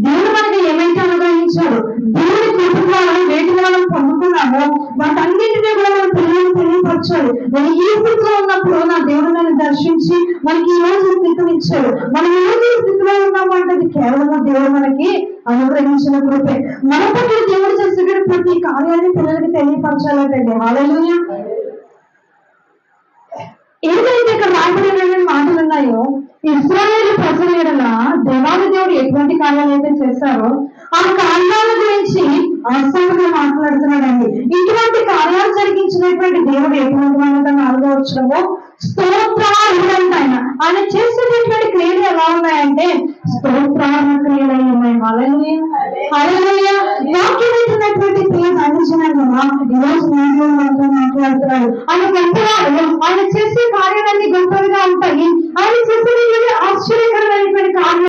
దేవుడు మనకి ఏమైతే అనుగ్రహించాడు, దేవుడి కృప ద్వారా వేటిని మనం పొందుకున్నామో వాటన్నింటినీ కూడా మనం పిల్లలకు తెలియపరచాలి. నేను ఈ స్థితిలో ఉన్నప్పుడు నా దేవుడు నన్ను దర్శించి మనకి ఈ రోజు స్థితిని ఇచ్చాడు. మనం ఈ రోజు ఈ స్థితిలో ఉన్నాము అంటే అది కేవలం దేవుడు మనకి అనుగ్రహించిన కృపే. మన పట్ల దేవుడు చేసే ప్రతి కార్యాన్ని పిల్లలకి తెలియపరచాలంటే హల్లెలూయా. ఏదైతే ఇక్కడ రాబడిన మాటలు ఉన్నాయో, ఇశ్రాయేలు ప్రజల ఎడల దేవాది దేవుడు ఎటువంటి కార్యాలు అయితే చేశారో ఆ కార్యాల గురించి ఆసక్తిగా మాట్లాడుతున్నాడండి. ఇటువంటి కార్యాలు జరిగించినటువంటి దేవుడు ఎటువంటి వాడు 4వ వచనము స్తోత్రార్హుడంట. ఆయన చేసేటటువంటి క్రియలు ఎలా ఉన్నాయంటే స్తోత్రార్హ క్రియలు అయి ఉన్నాయి. హల్లెలూయా హల్లెలూయా. వాక్యం ఇచ్చినటువంటి క్రియ అందించినట్టుగా ఈరోజు నేను మనతో మాట్లాడుతున్నాడు. ఆయన గొప్పవాడు, ఆయన చేసే కార్యాలన్నీ గొప్పవిగా ఉంటాయి. ఆయన చేసే ఆశ్చర్యకరమైనటువంటి కార్యాలు